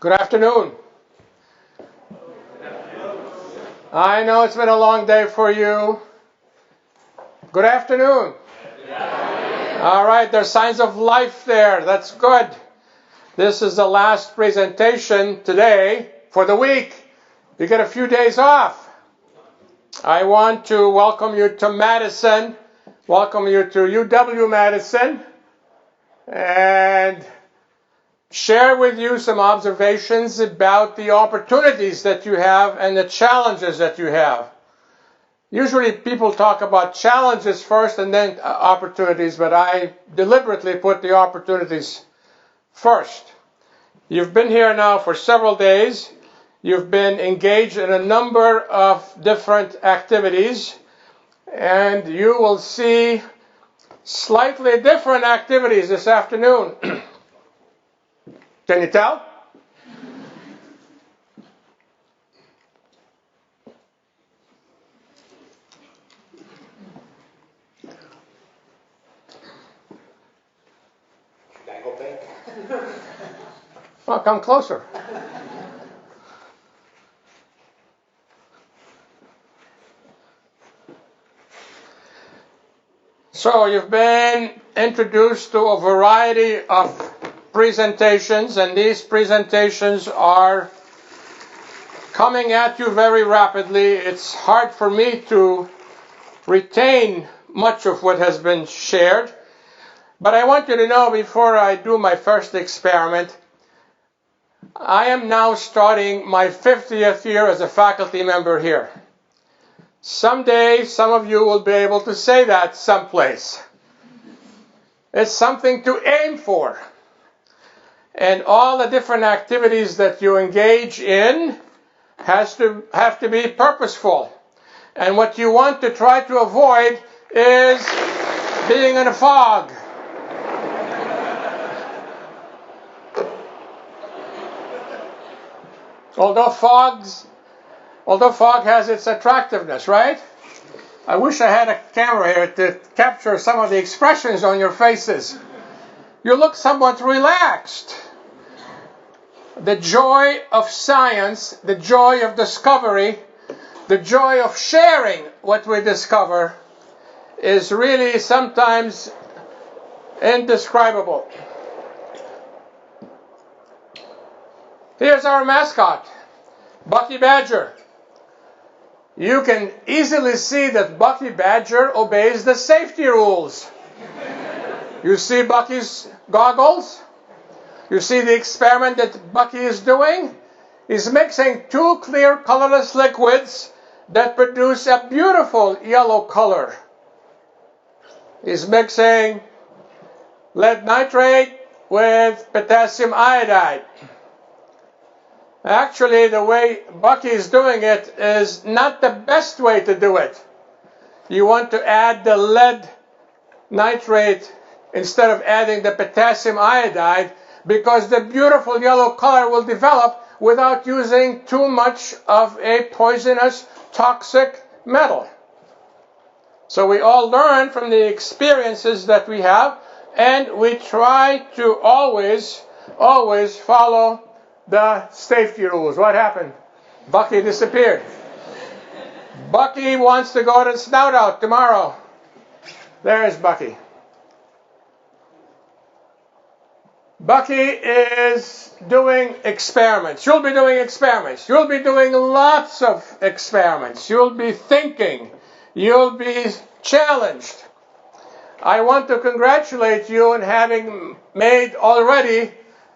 Good afternoon. I know it's been a long day for you. Good afternoon. All right, there's signs of life there. That's good. This is the last presentation today for the week. You get a few days off. I want to welcome you to Madison, welcome you to UW-Madison, and share with you some observations about the opportunities that you have and the challenges that you have. Usually people talk about challenges first and then opportunities, but I deliberately put the opportunities first. You've been here now for several days. You've been engaged in a number of different activities, and you will see slightly different activities this afternoon. Can you tell? Should I go back? Well, come closer. So you've been introduced to a variety of presentations, and these presentations are coming at you very rapidly. It's hard for me to retain much of what has been shared, but I want you to know before I do my first experiment, I am now starting my 50th year as a faculty member here. Someday, some of you will be able to say that someplace. It's something to aim for. And all the different activities that you engage in have to be purposeful. And what you want to try to avoid is being in a fog. Although fog has its attractiveness, right? I wish I had a camera here to capture some of the expressions on your faces. You look somewhat relaxed. The joy of science, the joy of discovery, the joy of sharing what we discover is really sometimes indescribable. Here's our mascot, Bucky Badger. You can easily see that Bucky Badger obeys the safety rules. You see Bucky's goggles? You see the experiment that Bucky is doing? He's mixing two clear colorless liquids that produce a beautiful yellow color. He's mixing lead nitrate with potassium iodide. Actually, the way Bucky is doing it is not the best way to do it. You want to add the lead nitrate instead of adding the potassium iodide, because the beautiful yellow color will develop without using too much of a poisonous, toxic metal. So we all learn from the experiences that we have, and we try to always follow the safety rules. What happened? Bucky disappeared. Bucky wants to go to the snout out tomorrow. There's Bucky. Bucky is doing experiments. You'll be doing experiments. You'll be doing lots of experiments. You'll be thinking. You'll be challenged. I want to congratulate you on having made already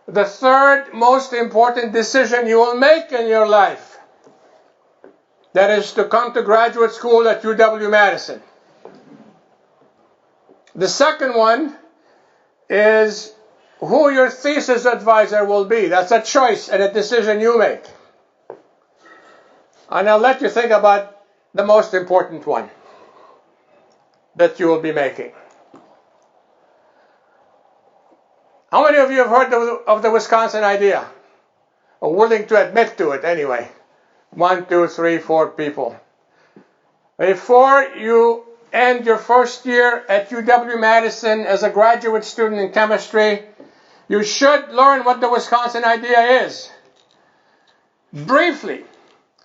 the third most important decision you will make in your life. That is to come to graduate school at UW-Madison. The second one is who your thesis advisor will be. That's a choice and a decision you make. And I'll let you think about the most important one that you will be making. How many of you have heard of the Wisconsin idea? Or willing to admit to it anyway? 1, 2, 3, 4 people. Before you end your first year at UW-Madison as a graduate student in chemistry, you should learn what the Wisconsin idea is. Briefly,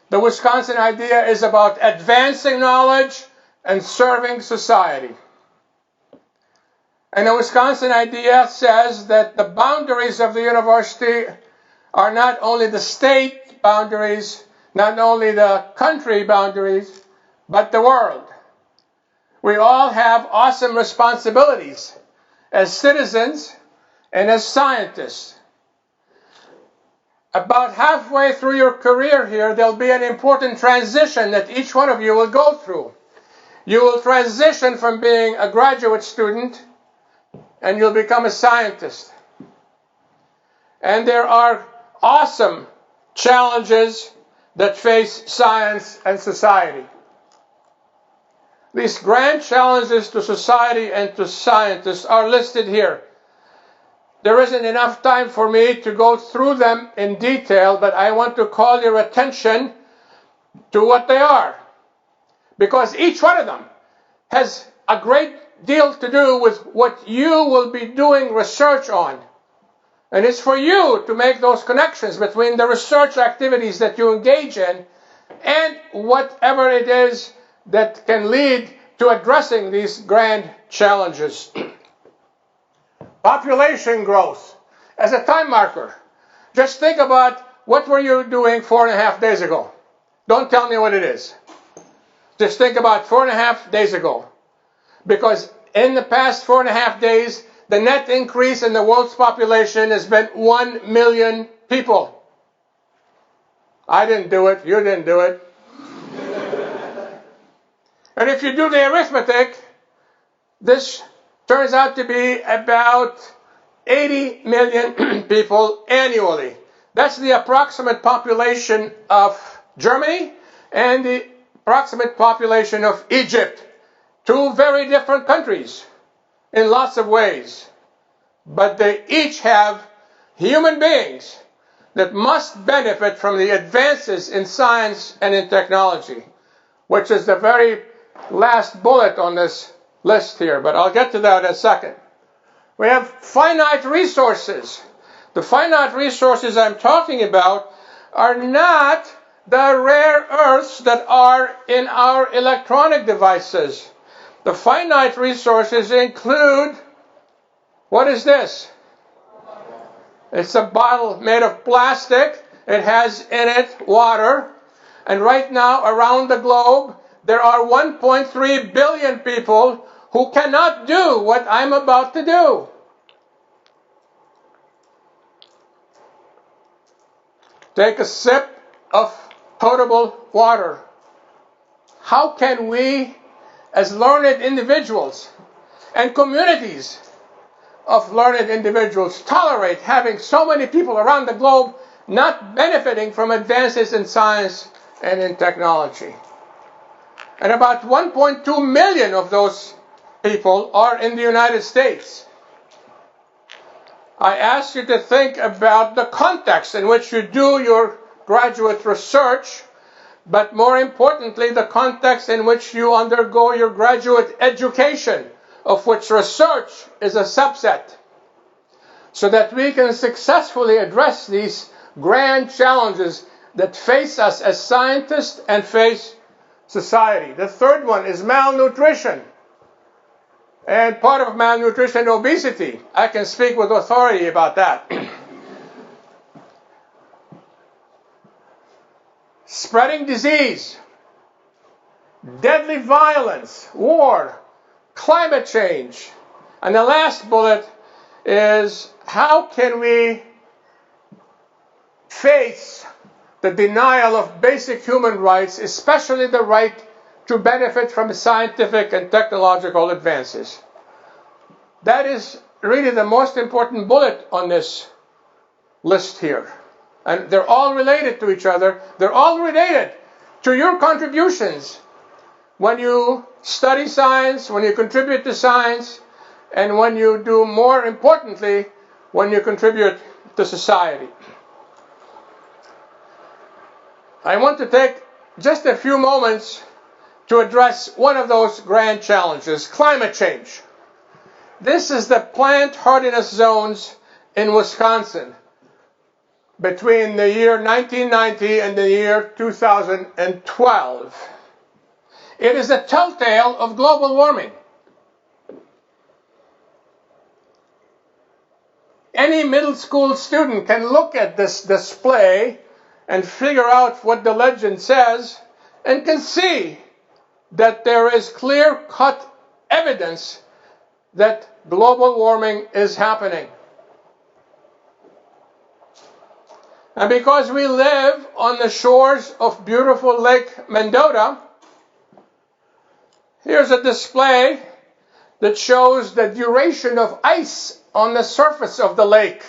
the Wisconsin idea is about advancing knowledge and serving society. And the Wisconsin idea says that the boundaries of the university are not only the state boundaries, not only the country boundaries, but the world. We all have awesome responsibilities as citizens and as scientists. About halfway through your career here, there'll be an important transition that each one of you will go through. You will transition from being a graduate student and you'll become a scientist. And there are awesome challenges that face science and society. These grand challenges to society and to scientists are listed here. There isn't enough time for me to go through them in detail, but I want to call your attention to what they are. Because each one of them has a great deal to do with what you will be doing research on. And it's for you to make those connections between the research activities that you engage in and whatever it is that can lead to addressing these grand challenges. Population growth. As a time marker, just think about what were you doing 4.5 days ago. Don't tell me what it is. Just think about 4.5 days ago. Because in the past 4.5 days, the net increase in the world's population has been 1 million people. I didn't do it. You didn't do it. And if you do the arithmetic, this turns out to be about 80 million people annually. That's the approximate population of Germany and the approximate population of Egypt. Two very different countries in lots of ways. But they each have human beings that must benefit from the advances in science and in technology, which is the very last bullet on this list here, but I'll get to that in a second. We have finite resources. The finite resources I'm talking about are not the rare earths that are in our electronic devices. The finite resources include, what is this? It's a bottle made of plastic. It has in it water. And right now, around the globe, there are 1.3 billion people who cannot do what I'm about to do. Take a sip of potable water. How can we, as learned individuals and communities of learned individuals, tolerate having so many people around the globe not benefiting from advances in science and in technology? And about 1.2 million of those people are in the United States. I ask you to think about the context in which you do your graduate research, but more importantly, the context in which you undergo your graduate education, of which research is a subset, so that we can successfully address these grand challenges that face us as scientists and face society. The third one is malnutrition. And part of malnutrition, obesity. I can speak with authority about that. Spreading disease, deadly violence, war, climate change. And the last bullet is, how can we face the denial of basic human rights, especially the right to benefit from scientific and technological advances? That is really the most important bullet on this list here. And they're all related to each other. They're all related to your contributions when you study science, when you contribute to science, and when you do, more importantly, when you contribute to society. I want to take just a few moments to address one of those grand challenges, climate change. This is the plant hardiness zones in Wisconsin. between the year 1990 and the year 2012. It is a telltale of global warming. Any middle school student can look at this display and figure out what the legend says and can see that there is clear-cut evidence that global warming is happening. And because we live on the shores of beautiful Lake Mendota, here's a display that shows the duration of ice on the surface of the lake.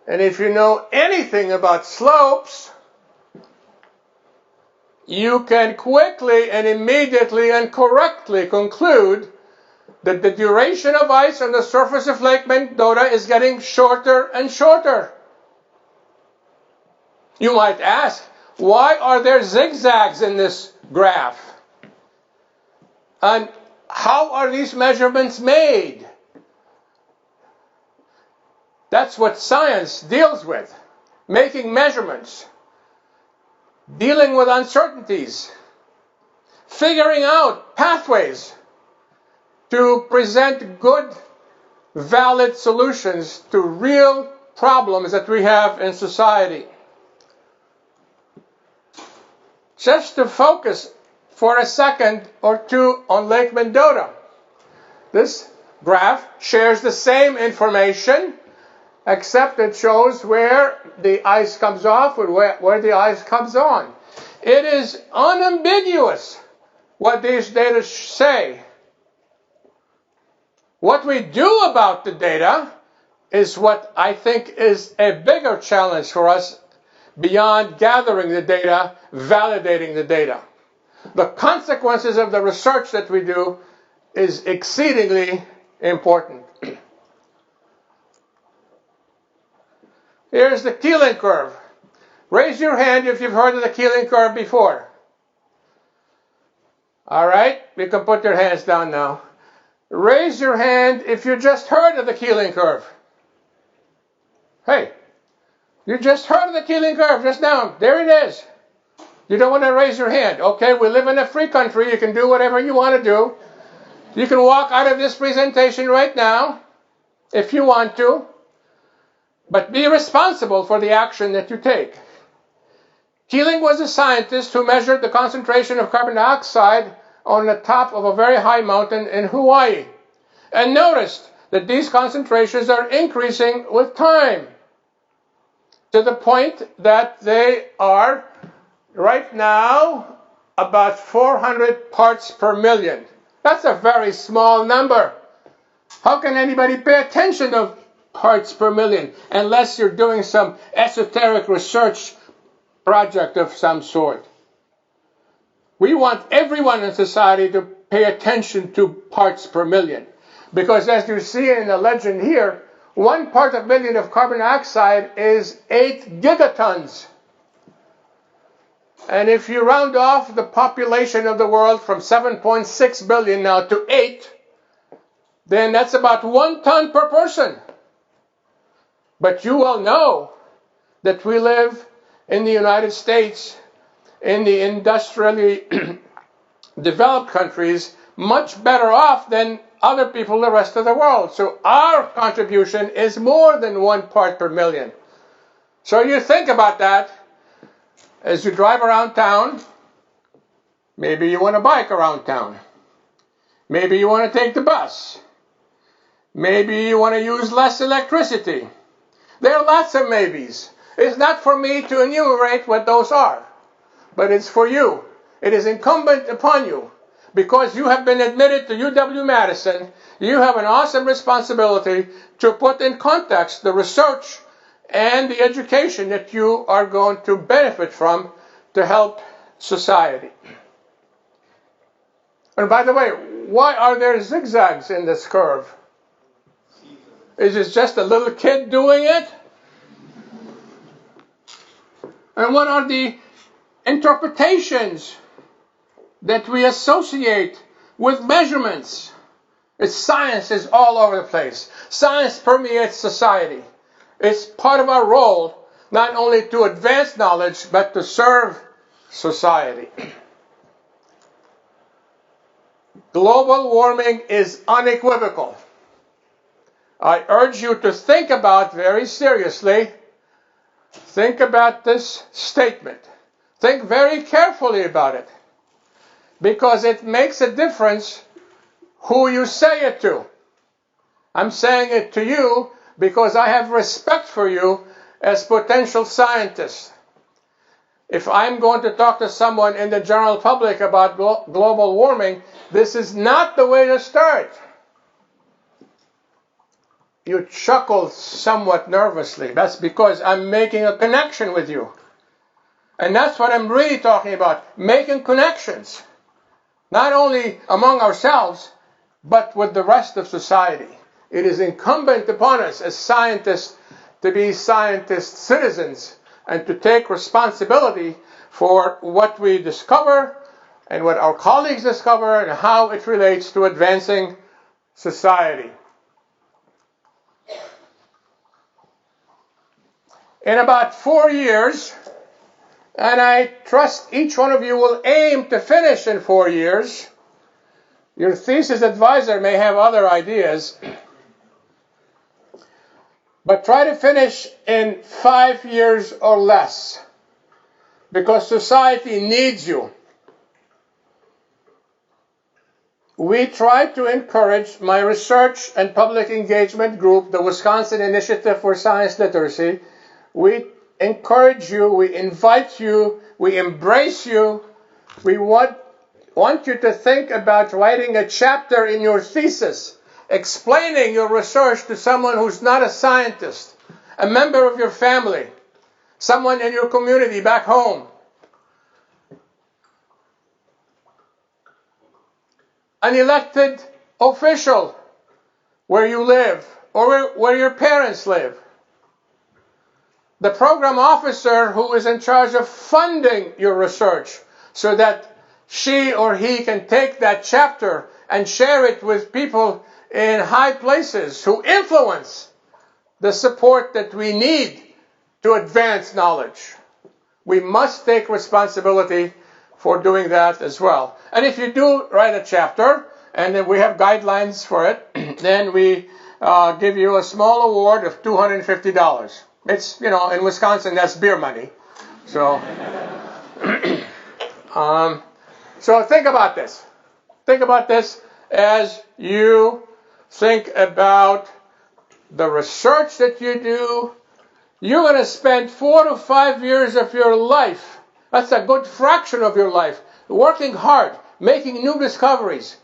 And if you know anything about slopes, you can quickly and immediately and correctly conclude that the duration of ice on the surface of Lake Mendota is getting shorter and shorter. You might ask, why are there zigzags in this graph? And how are these measurements made? That's what science deals with, making measurements, dealing with uncertainties, figuring out pathways to present good, valid solutions to real problems that we have in society. Just to focus for a second or two on Lake Mendota. This graph shares the same information, except it shows where the ice comes off and where the ice comes on. It is unambiguous what these data say. What we do about the data is what I think is a bigger challenge for us beyond gathering the data, validating the data. The consequences of the research that we do is exceedingly important. Here's the Keeling Curve. Raise your hand if you've heard of the Keeling Curve before. All right, you can put your hands down now. Raise your hand if you just heard of the Keeling Curve. Hey, you just heard of the Keeling Curve just now. There it is. You don't want to raise your hand. Okay, we live in a free country. You can do whatever you want to do. You can walk out of this presentation right now if you want to. But be responsible for the action that you take. Keeling was a scientist who measured the concentration of carbon dioxide on the top of a very high mountain in Hawaii and noticed that these concentrations are increasing with time to the point that they are right now about 400 parts per million. That's a very small number. How can anybody pay attention to parts per million unless you're doing some esoteric research project of some sort? We want everyone in society to pay attention to parts per million. Because as you see in the legend here, 1 part per million of carbon dioxide is 8 gigatons. And if you round off the population of the world from 7.6 billion now to 8, then that's about 1 ton per person. But you all know that we live in the United States, in the industrially developed countries, much better off than other people in the rest of the world. So our contribution is more than 1 part per million. So you think about that as you drive around town. Maybe you want to bike around town. Maybe you want to take the bus. Maybe you want to use less electricity. There are lots of maybes. It's not for me to enumerate what those are, but it's for you. It is incumbent upon you. Because you have been admitted to UW-Madison, you have an awesome responsibility to put in context the research and the education that you are going to benefit from to help society. And by the way, why are there zigzags in this curve? Is it just a little kid doing it? And what are the interpretations that we associate with measurements? Science is all over the place. Science permeates society. It's part of our role not only to advance knowledge, but to serve society. Global warming is unequivocal. I urge you to think about very seriously, think about this statement. Think very carefully about it, because it makes a difference who you say it to. I'm saying it to you because I have respect for you as potential scientists. If I'm going to talk to someone in the general public about global warming, this is not the way to start. You chuckle somewhat nervously. That's because I'm making a connection with you. And that's what I'm really talking about, making connections. Not only among ourselves, but with the rest of society. It is incumbent upon us as scientists to be scientist citizens and to take responsibility for what we discover and what our colleagues discover and how it relates to advancing society. In about 4 years, and I trust each one of you will aim to finish in 4 years. Your thesis advisor may have other ideas, but try to finish in 5 years or less, because society needs you. We try to encourage my research and public engagement group, the Wisconsin Initiative for Science Literacy. We encourage you, we invite you, we embrace you. We want you to think about writing a chapter in your thesis, explaining your research to someone who's not a scientist, a member of your family, someone in your community back home. An elected official where you live or where your parents live. The program officer who is in charge of funding your research so that she or he can take that chapter and share it with people in high places who influence the support that we need to advance knowledge. We must take responsibility for doing that as well. And if you do write a chapter, and then we have guidelines for it, then we give you a small award of $250. It's, in Wisconsin, that's beer money. So, so think about this. Think about this as you think about the research that you do. You're going to spend 4 to 5 years of your life, that's a good fraction of your life, working hard, making new discoveries,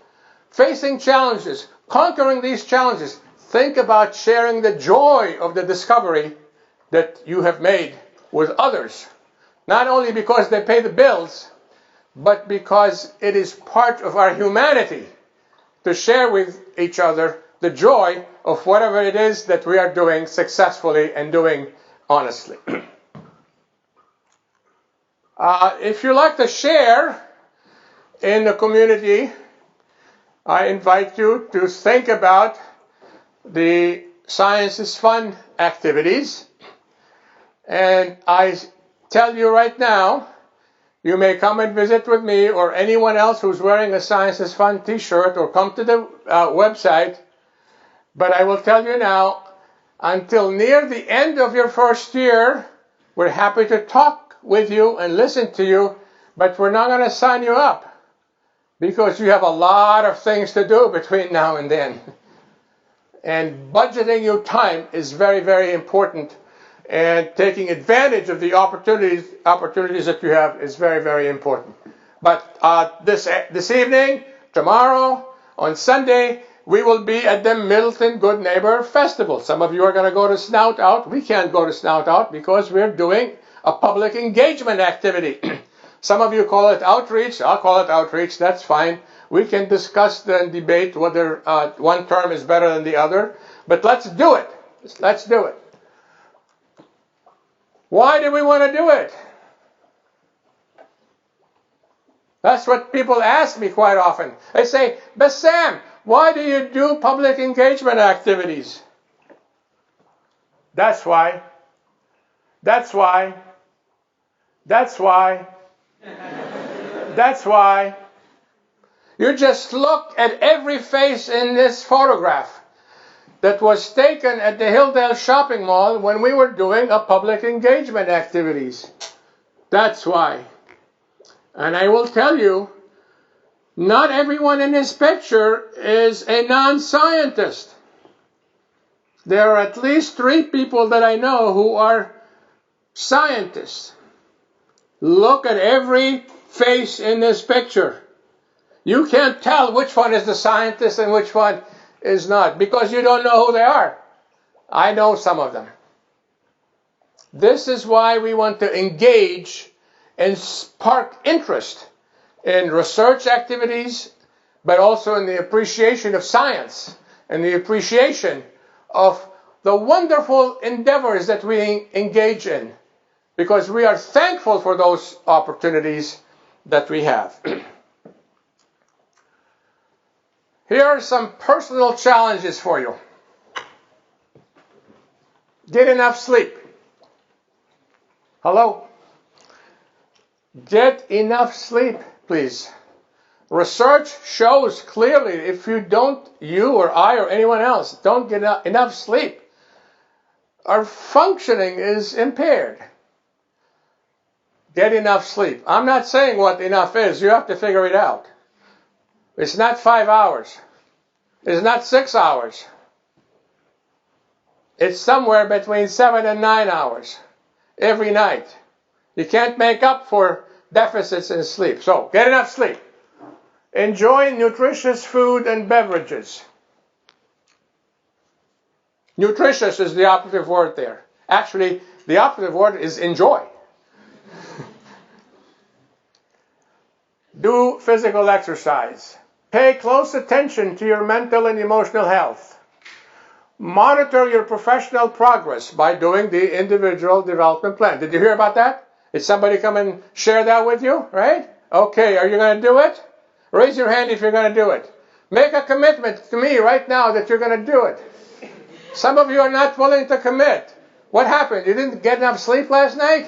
facing challenges, conquering these challenges. Think about sharing the joy of the discovery that you have made with others. Not only because they pay the bills, but because it is part of our humanity to share with each other the joy of whatever it is that we are doing successfully and doing honestly. If you like to share in the community, I invite you to think about the Science is Fun activities. And I tell you right now, you may come and visit with me or anyone else who's wearing a Science is Fun t-shirt or come to the website. But I will tell you now, until near the end of your first year, we're happy to talk with you and listen to you, but we're not going to sign you up because you have a lot of things to do between now and then. And budgeting your time is very, very important. And taking advantage of the opportunities that you have is very, very important. But this evening, tomorrow, on Sunday, we will be at the Middleton Good Neighbor Festival. Some of you are going to go to Snout Out. We can't go to Snout Out because we're doing a public engagement activity. Some of you call it outreach. I'll call it outreach. That's fine. We can discuss and debate whether one term is better than the other. But let's do it. Let's do it. Why do we want to do it? That's what people ask me quite often. They say, Bassam, why do you do public engagement activities? That's why. That's why. That's why. That's why. You just look at every face in this photograph that was taken at the Hilldale Shopping Mall when we were doing a public engagement activities. That's why. And I will tell you, not everyone in this picture is a non-scientist. There are at least 3 people that I know who are scientists. Look at every face in this picture. You can't tell which one is the scientist and which one is not, because you don't know who they are. I know some of them. This is why we want to engage and spark interest in research activities, but also in the appreciation of science and the appreciation of the wonderful endeavors that we engage in, because we are thankful for those opportunities that we have. Here are some personal challenges for you. Get enough sleep. Hello? Get enough sleep, please. Research shows clearly if you or I or anyone else don't get enough sleep, our functioning is impaired. Get enough sleep. I'm not saying what enough is. You have to figure it out. It's not 5 hours. It's not 6 hours. It's somewhere between 7 and 9 hours every night. You can't make up for deficits in sleep. So, get enough sleep. Enjoy nutritious food and beverages. Nutritious is the operative word there. Actually, the operative word is enjoy. Do physical exercise. Pay close attention to your mental and emotional health. Monitor your professional progress by doing the individual development plan. Did you hear about that? Did somebody come and share that with you? Right? Okay, are you going to do it? Raise your hand if you're going to do it. Make a commitment to me right now that you're going to do it. Some of you are not willing to commit. What happened? You didn't get enough sleep last night?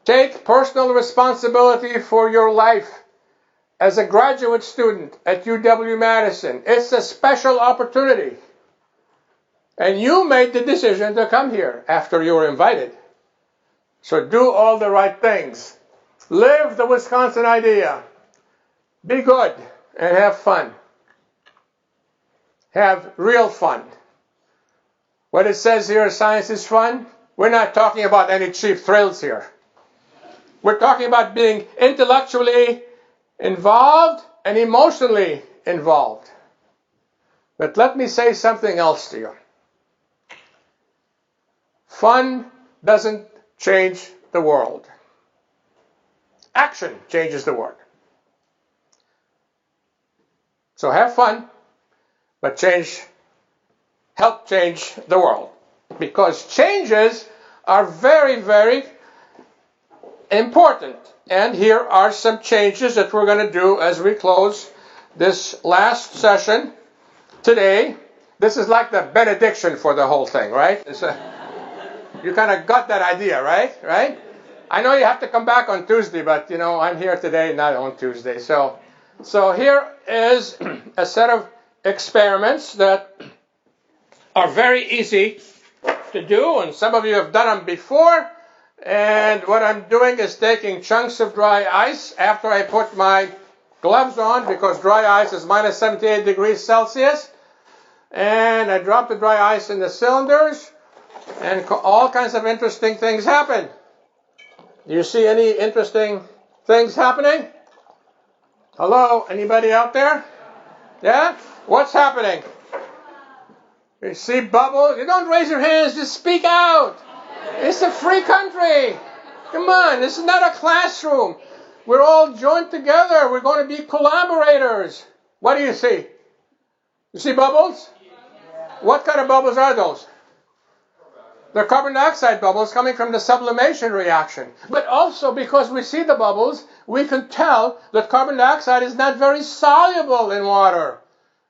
Take personal responsibility for your life. As a graduate student at UW-Madison, it's a special opportunity. And you made the decision to come here after you were invited. So do all the right things. Live the Wisconsin idea. Be good and have fun. Have real fun. What it says here, science is fun, we're not talking about any cheap thrills here. We're talking about being intellectually involved and emotionally involved. But let me say something else to you. Fun doesn't change the world. Action changes the world. So have fun, but help change the world. Because changes are very, very important. And here are some changes that we're going to do as we close this last session today. This is like the benediction for the whole thing, right? You kind of got that idea, right? Right? I know you have to come back on Tuesday, but I'm here today, not on Tuesday. So here is a set of experiments that are very easy to do, and some of you have done them before. And what I'm doing is taking chunks of dry ice after I put my gloves on, because dry ice is minus 78 degrees Celsius. And I drop the dry ice in the cylinders, and all kinds of interesting things happen. Do you see any interesting things happening? Hello? Anybody out there? Yeah? What's happening? You see bubbles? You don't raise your hands, just speak out. It's a free country. Come on, this is not a classroom. We're all joined together. We're going to be collaborators. What do you see? You see bubbles? What kind of bubbles are those? They're carbon dioxide bubbles coming from the sublimation reaction. But also, because we see the bubbles, we can tell that carbon dioxide is not very soluble in water.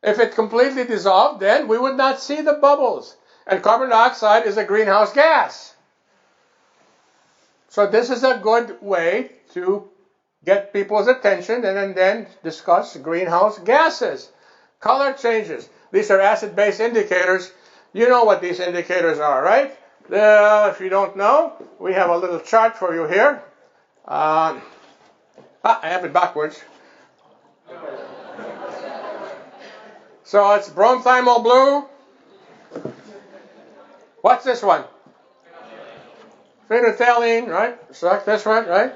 If it completely dissolved, then we would not see the bubbles. And carbon dioxide is a greenhouse gas. So this is a good way to get people's attention and then discuss greenhouse gases. Color changes. These are acid-base indicators. You know what these indicators are, right? If you don't know, we have a little chart for you here. I have it backwards. So it's bromethymol blue. What's this one? Phenolphthalein, right? Select this one, right?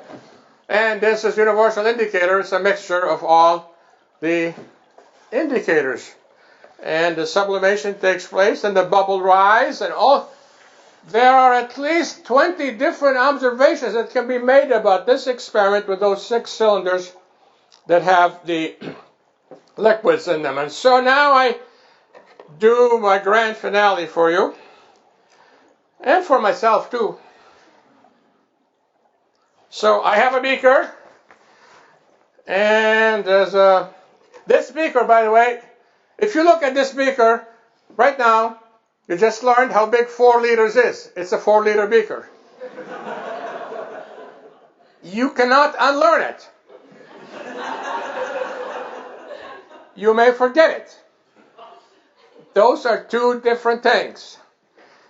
And this is universal indicator. It's a mixture of all the indicators. And the sublimation takes place and the bubble rise and all. There are at least 20 different observations that can be made about this experiment with those 6 cylinders that have the liquids in them. And so now I do my grand finale for you, and for myself too. So I have a beaker, and there's this beaker, by the way, if you look at this beaker right now, you just learned how big 4 liters is. It's a 4-liter beaker. You cannot unlearn it. You may forget it. Those are 2 different things.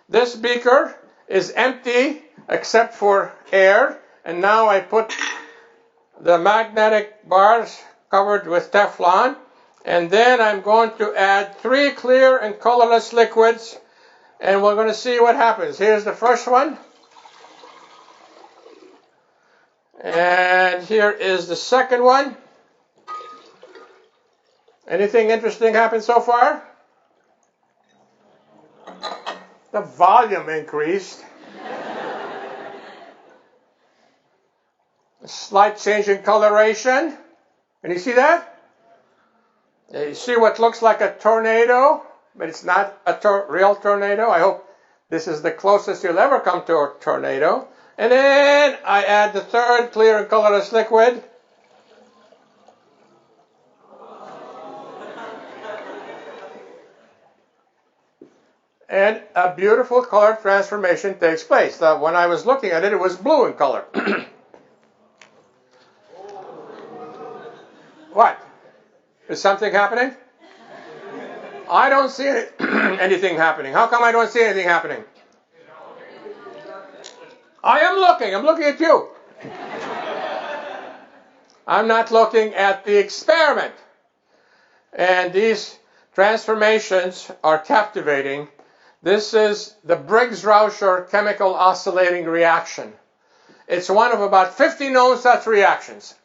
This beaker is empty except for air, and now I put the magnetic bars covered with Teflon, and then I'm going to add 3 clear and colorless liquids, and we're going to see what happens. Here's the first one, and here is the second one. Anything interesting happened so far? The volume increased. A slight change in coloration. Can you see that? You see what looks like a tornado, but it's not a real tornado. I hope this is the closest you'll ever come to a tornado. And then I add the third clear and colorless liquid. And a beautiful color transformation takes place. Now, when I was looking at it, it was blue in color. What? Is something happening? I don't see anything happening. How come I don't see anything happening? I am looking. I'm looking at you. I'm not looking at the experiment. And these transformations are captivating. This is the Briggs-Rauscher chemical oscillating reaction. It's one of about 50 known such reactions.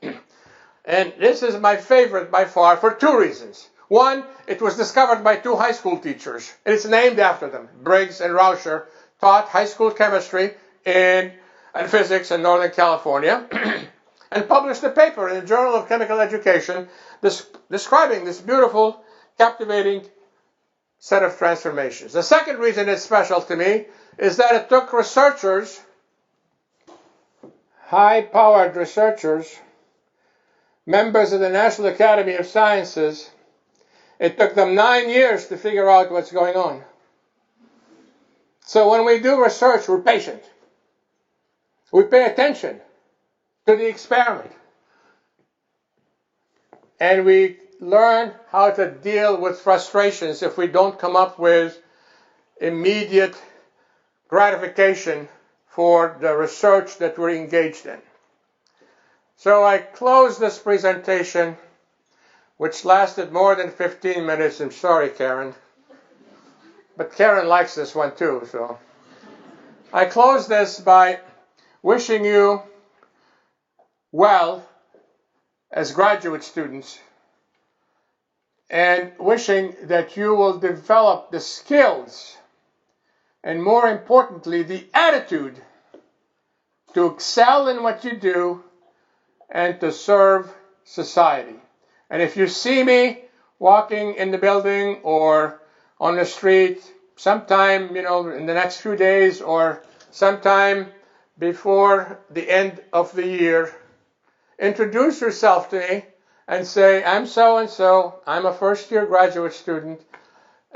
And this is my favorite by far for 2 reasons. One, it was discovered by 2 high school teachers. And it's named after them. Briggs and Rauscher taught high school chemistry and physics in Northern California and published a paper in the Journal of Chemical Education describing this beautiful, captivating set of transformations. The second reason it's special to me is that it took researchers, high-powered researchers, members of the National Academy of Sciences, it took them 9 years to figure out what's going on. So when we do research, we're patient. We pay attention to the experiment. And we learn how to deal with frustrations if we don't come up with immediate gratification for the research that we're engaged in. So I close this presentation, which lasted more than 15 minutes. I'm sorry, Karen. But Karen likes this one too. So I close this by wishing you well as graduate students, and wishing that you will develop the skills and, more importantly, the attitude to excel in what you do and to serve society. And if you see me walking in the building or on the street sometime, in the next few days or sometime before the end of the year, introduce yourself to me and say, I'm so-and-so, I'm a first-year graduate student,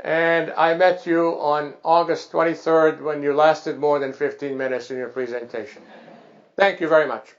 and I met you on August 23rd when you lasted more than 15 minutes in your presentation. Thank you very much.